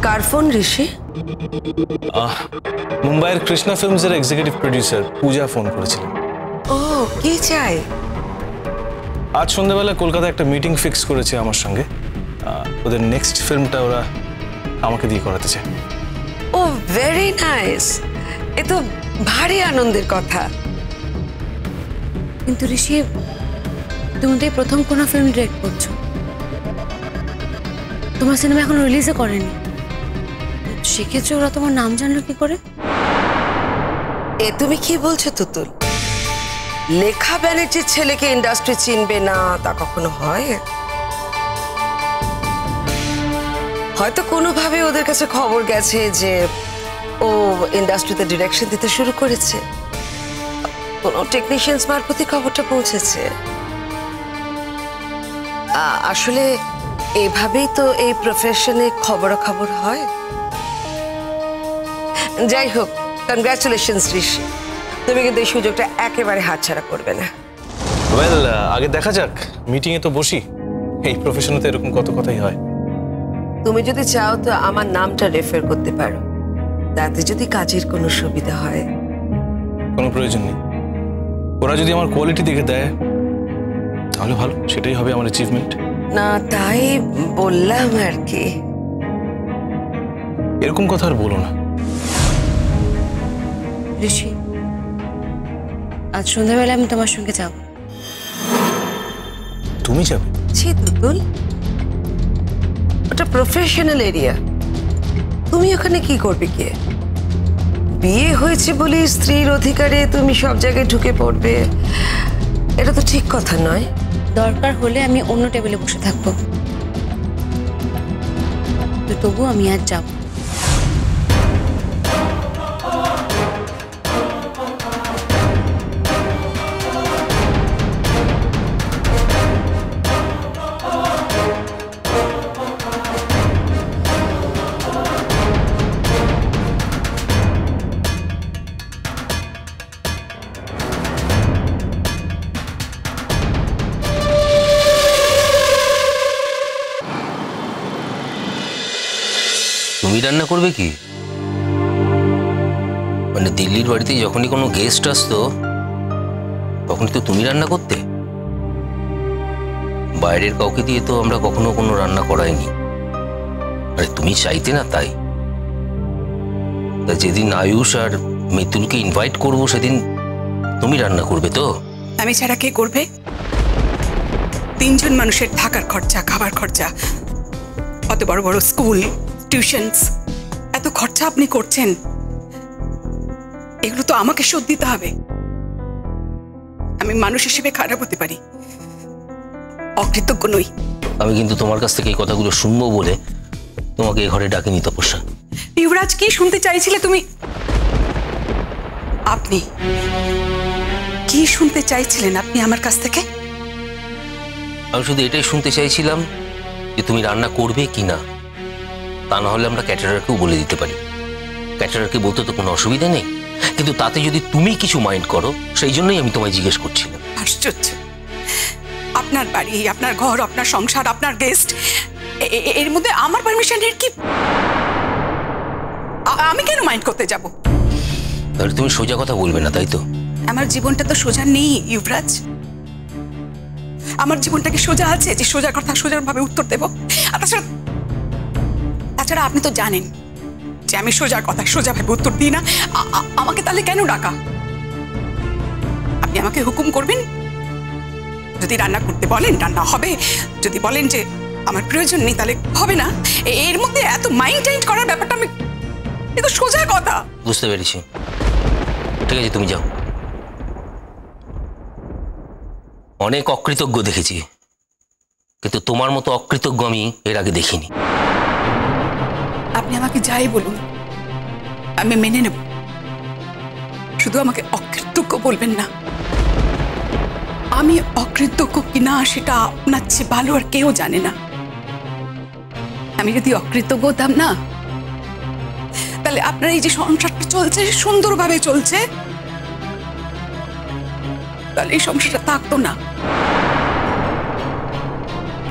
কার phone ঋষি? মুম্বাইয়ের Krishna ফিল্মসের executive producer পূজা phone করেছিলেন। ও, কি চাই? আজ সন্ধ্যাবেলা কলকাতায় একটা মিটিং ফিক্স করেছে আমার সঙ্গে। ওদের নেক্সট ফিল্মটা ওরা আমাকে দিয়ে করাতে চায়। ও, ভেরি নাইস। এ তো ভারী আনন্দের কথা। কিন্তু ঋষি, তুমি তো প্রথম কোনো ফিল্ম ডিরেক্ট করছো, তোমার সিনেমা এখন রিলিজও করেনি, সেক্ষেত্রে ওরা তোমার নাম জানলো কি করে? এ তুমি কি বলছো তুতুল? লেখা ব্যানার্জির ছেলেকে ইন্ডাস্ট্রি চিনবে না তা কখনো হয়? হয়তো কোনোভাবে ওদের কাছে খবর গেছে যে ও ইন্ডাস্ট্রিতে ডিরেকশন দিতে শুরু করেছে, কোনো টেকনিশিয়ানস মারফতই খবরটা পৌঁছেছে। আসলে এভাবেই তো এই প্রফেশনে খবরাখবর হয়। যাই হোক, কনগ্রাচুলেশনস ঋষি, তুমি কিন্তু এই সুযোগটা একেবারে হাতছাড়া করবে না। ওয়েল, আগে দেখা যাক, মিটিংয়ে তো বসি। এই প্রফেশনে তো এরকম কত কথাই হয়। তুমি যদি চাও তো আমার নামটা রেফার করতে পারো, তাতে যদি কাজের কোনো সুবিধা হয়। কোনো প্রয়োজন নেই, ওরা যদি আমার কোয়ালিটি দেখে দেয় তাহলে ভালো, সেটাই হবে আমার অ্যাচিভমেন্ট। না, তাই বললাম আর কি। এরকম কথা আর বলো না ঋষি, আজ সন্ধ্যাবেলা আমি তোমার সঙ্গে যাব। তুমি যাবে? ছি তুতুল, ওটা প্রফেশনাল এরিয়া, তুমি ওখানে কি করবে? কে বিয়ে হয়েছে বলে স্ত্রীর অধিকারে তুমি সব জায়গায় ঢুকে পড়বে, এটা তো ঠিক কথা নয়। দরকার হলে আমি অন্য টেবিলে বসে থাকবো, তো তবু আমি আজ যাব। তুমি রান্না করবে কি? মানে দিল্লির বাড়িতে যখনই কোনো গেস্ট আসতো তখন তো তুমি রান্না করতে? বাইরের কাউকে দিয়ে তো আমরা কখনো কোনো রান্না করাইনি। আরে তুমি চাইতে না তাই। যেদিন আয়ুষ আর মিতুলকে ইনভাইট করব সেদিন তুমি রান্না করবে তো? আমি ছাড়া কে করবে? 3 জন মানুষের থাকার খরচা, খাবার খরচা, অত বড় বড় স্কুল, টিউশনস, এত খরচা আপনি করছেন, এগুলো তো আমাকে শোধ দিতে হবে। আমি মানুষ হিসেবে খারাপ হতে পারি, অকৃতজ্ঞ নই। আমি কিন্তু তোমার কাছ থেকে এই কথাগুলো শুনবো বলে তোমাকে এই ঘরে ডাকিনি তপস্যা। যুবরাজ, কি শুনতে চাইছিলে তুমি? আপনি কি শুনতে চাইছিলেন আপনি আমার কাছ থেকে? আমি শুধু এটাই শুনতে চাইছিলাম যে তুমি রান্না করবে কি না। তা না হলে আমরা ক্যাটারারকেও বলে দিতে পারি। ক্যাটারারকে বলতে তো কোনো অসুবিধা নেই, কিন্তু তাতে যদি তুমি কিছু মাইন্ড করো সেই জন্যই আমি তোমায় জিজ্ঞেস করছিলাম। আশ্চর্য, আপনার বাড়ি, আপনার ঘর, আপনার সংসার, আপনার গেস্ট, এর মধ্যে আমার পারমিশনের কি? আমি কেন মাইন্ড করতে যাব? তাহলে তুমি সোজা কথা বলবে না, তাই তো? আমার জীবনটা তো সোজা নেই যুবরাজ। আমার জীবনটা কি সোজা আছে যে সোজা কথা সোজাভাবে উত্তর দেব? আর তাছাড়া আপনি তো জানেন যে আমি সোজা কথা সোজাভাবে উত্তর দিই না। আমাকে তাহলে কেন ডাকা? আপনি আমাকে হুকুম করবেন, যদি রান্না করতে বলেন রান্না হবে, যদি বলেন যে আমার প্রয়োজন নেই তাহলে হবে না। এর মধ্যে এত মাইন্ড করার ব্যাপারটা আমি, এ তো সোজা কথা। বুঝতে পেরেছি, ঠিক আছে তুমি যাও। অনেক অকৃতজ্ঞ দেখেছি, কিন্তু তোমার মতো অকৃতজ্ঞ আমি এর আগে দেখিনি। আপনি আমাকে যাই বলুন আমি মেনে নেব, শুধু আমাকে অকৃতজ্ঞ বলবেন না। আমি অকৃতজ্ঞ কিনা সেটা আপনার চেয়ে ভালো আর কেউ জানে না। আমি যদি অকৃতজ্ঞ হতাম না, তাহলে আপনার এই যে সংসারটা চলছে, সুন্দরভাবে চলছে, তাহলে এই সংসারটা থাকতো না।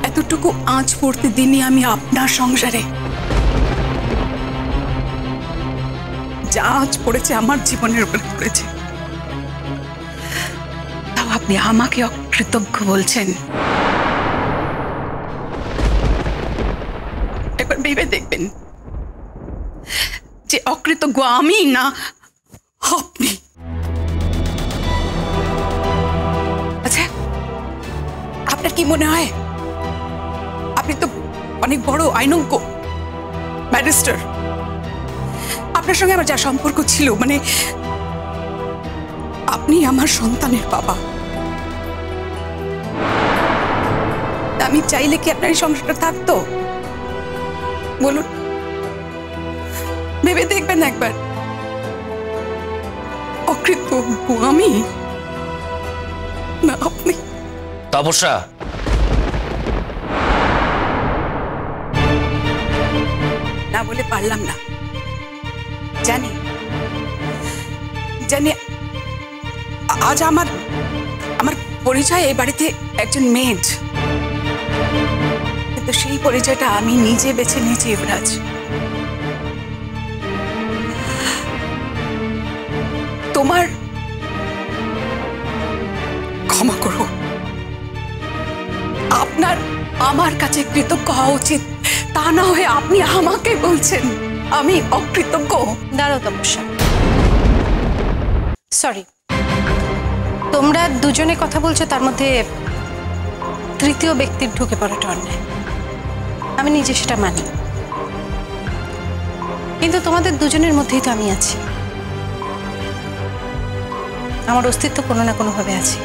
এতটুকু আঁচ পড়তে দিনই আমি আপনার সংসারে। যা আঁচ পড়েছে আমার জীবনের উপরে পড়েছে, তাও আপনি আমাকে অকৃতজ্ঞ বলছেন। একবার ভেবে দেখবেন যে অকৃতজ্ঞ আমি না আপনি। আচ্ছা, আপনার কি মনে হয় আপনি তো অনেক বড় আইনজ্ঞ, ব্যারিস্টার, আপনার সঙ্গে আমার যা সম্পর্ক ছিল, মানে আপনি আমার সন্তানের বাবা, আমি চাইলে কি আপনার এই সংসারটা থাকতো? বলুন, ভেবে দেখবেন একবার। অকৃতজ্ঞ আমি না আপনি। তপস্যা, না বলে পারলাম না। জানি জানি আজ আমার পরিচয় এই বাড়িতে একজন মেড, কিন্তু সেই পরিচয়টা আমি নিজে বেছে নিয়েছি যুবরাজ। তোমার ক্ষমা করো, আপনার আমার কাছে কৃতজ্ঞ হওয়া উচিত, তা না হয়ে আপনি আমাকে বলছেন আমি অকৃতজ্ঞ। দাঁড়াও তপস্যা, সরি, তোমরা দুজনে কথা বলছো, তার মধ্যে তৃতীয় ব্যক্তির ঢুকে পড়াটা অন্যায়, আমি নিজে সেটা মানি। কিন্তু তোমাদের দুজনের মধ্যেই তো আমি আছি, আমার অস্তিত্ব কোনো না কোনোভাবে আছে,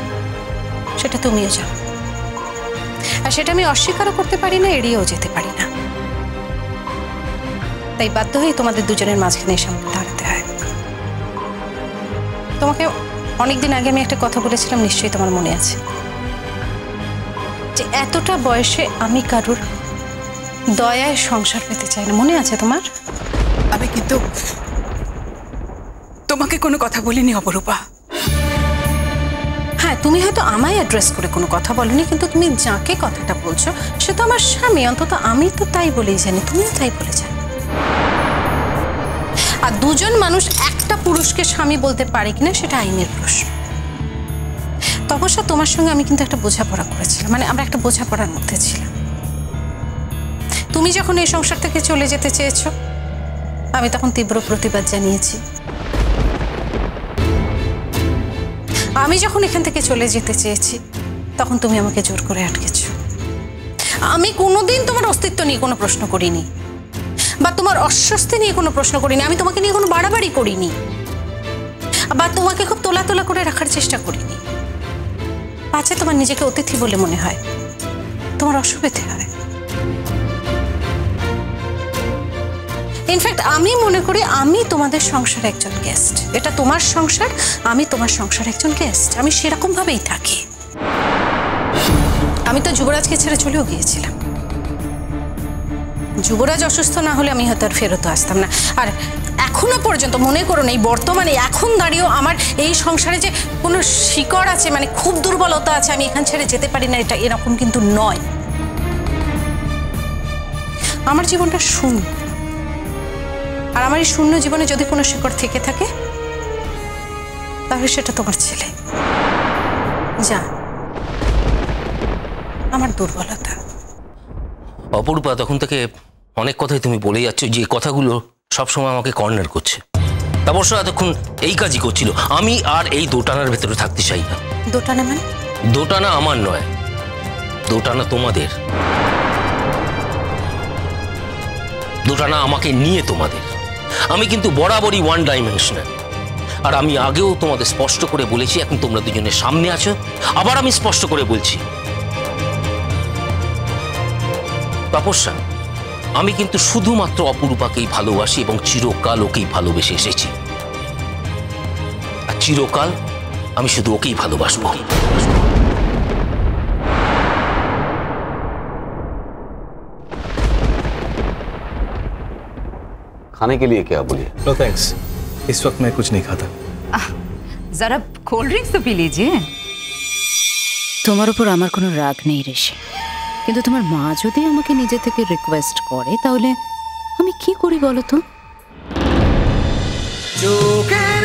সেটা তুমিও জানো। আর সেটা আমি অস্বীকারও করতে পারি না, এড়িয়েও যেতে পারি না। তাই বাধ্য হয়ে তোমাদের দুজনের মাঝখানে এসে আমাকে দাঁড়াতে হয়। তোমাকে অনেকদিন আগে আমি একটা কথা বলেছিলাম, নিশ্চয়ই তোমার মনে আছে, যে এতটা বয়সে আমি কারুর দয়ায় সংসার পেতে চাই না, মনে আছে তোমার? আমি কিন্তু তোমাকে কোনো কথা বলিনি অপরূপা। হ্যাঁ, তুমি হয়তো আমায় অ্যাড্রেস করে কোনো কথা বলনি, কিন্তু তুমি যাকে কথাটা বলছো সে তো আমার স্বামী, অন্তত আমি তো তাই বলেই জানি, তুমিও তাই বলে জানো। আর দুজন মানুষ একটা পুরুষকে স্বামী বলতে পারে কিনা সেটা আইনের প্রশ্ন। তপস্যা, তোমার সঙ্গে আমি কিন্তু একটা বোঝাপড়া করেছিলাম, মানে আমরা একটা বোঝাপড়ার মধ্যে ছিলাম। তুমি যখন এই সংসার থেকে চলে যেতে চেয়েছো, আমি তখন তীব্র প্রতিবাদ জানিয়েছি। আমি যখন এখান থেকে চলে যেতে চেয়েছি, তখন তুমি আমাকে জোর করে আটকেছো। আমি কোনোদিন তোমার অস্তিত্ব নিয়ে কোনো প্রশ্ন করিনি, বা তোমার অস্বস্তি নিয়ে কোনো প্রশ্ন করিনি, আমি তোমাকে নিয়ে কোনো বাড়াবাড়ি করিনি, বা তোমাকে খুব তোলা তোলা করে রাখার চেষ্টা করিনি। পাছে তোমার নিজেকে অতিথি বলে মনে হয়, তোমার অসুবিধে হয়। ইনফ্যাক্ট আমি মনে করি আমি তোমাদের সংসারে একজন গেস্ট, এটা তোমার সংসার, আমি তোমার সংসারে একজন গেস্ট, আমি সেরকম ভাবেই থাকি। আমি তো যুবরাজকে ছেড়ে চলেও গিয়েছিলাম, যুবরাজ অসুস্থ না হলে আমি হয়তো আর ফেরত আসতাম না। আর এখনো পর্যন্ত মনে করো না, এই বর্তমানে এখন দাঁড়িয়েও আমার এই সংসারে যে কোনো শিকড় আছে, মানে খুব দুর্বলতা আছে, আমি এখান ছেড়ে যেতে পারি না, এটা এরকম কিন্তু নয়। আমার জীবনটা শূন্য, আর আমার এই শূন্য জীবনে যদি কোনো শিকড় থেকে থাকে, তাহলে সেটা তোমার ছেলে। যা, আমার দুর্বলতা। অপরূপা, তখন থেকে অনেক কথাই তুমি বলে যাচ্ছ, যে কথাগুলো সবসময় আমাকে কর্নার করছে। তপস্যা এতক্ষণ এই কাজই করছিল। আমি আর এই দোটানার ভেতরে থাকতে চাই না। দোটানা মানে? দোটানা আমার নয়, দোটানা তোমাদের। দোটানা আমাকে নিয়ে তোমাদের। আমি কিন্তু বরাবরই ওয়ান ডাইমেনশনাল। আর আমি আগেও তোমাদের স্পষ্ট করে বলেছি, এখন তোমরা দুজনের সামনে আছো, আবার আমি স্পষ্ট করে বলছি, তপস্যা, আমি কিন্তু শুধুমাত্র অপরূপাকেই ভালোবাসি এবং চিরকাল ওকেই ভালোবেসে এসেছি। আর চিরকাল আমি শুধু ওকেই ভালোবাসবো। खाने के लिए क्या बोलिए? नो थैंक्स, इस वक्त मैं कुछ नहीं खाता। जरा कोल्ड ड्रिंक्स तो पी लीजिए। তোমার উপর আমার কোনো রাগ নেই ঋষি, কিন্তু তোমার মা যদি আমাকে নিজে থেকে রিকোয়েস্ট করে, তাহলে আমি কি করি বলো তো? চোখের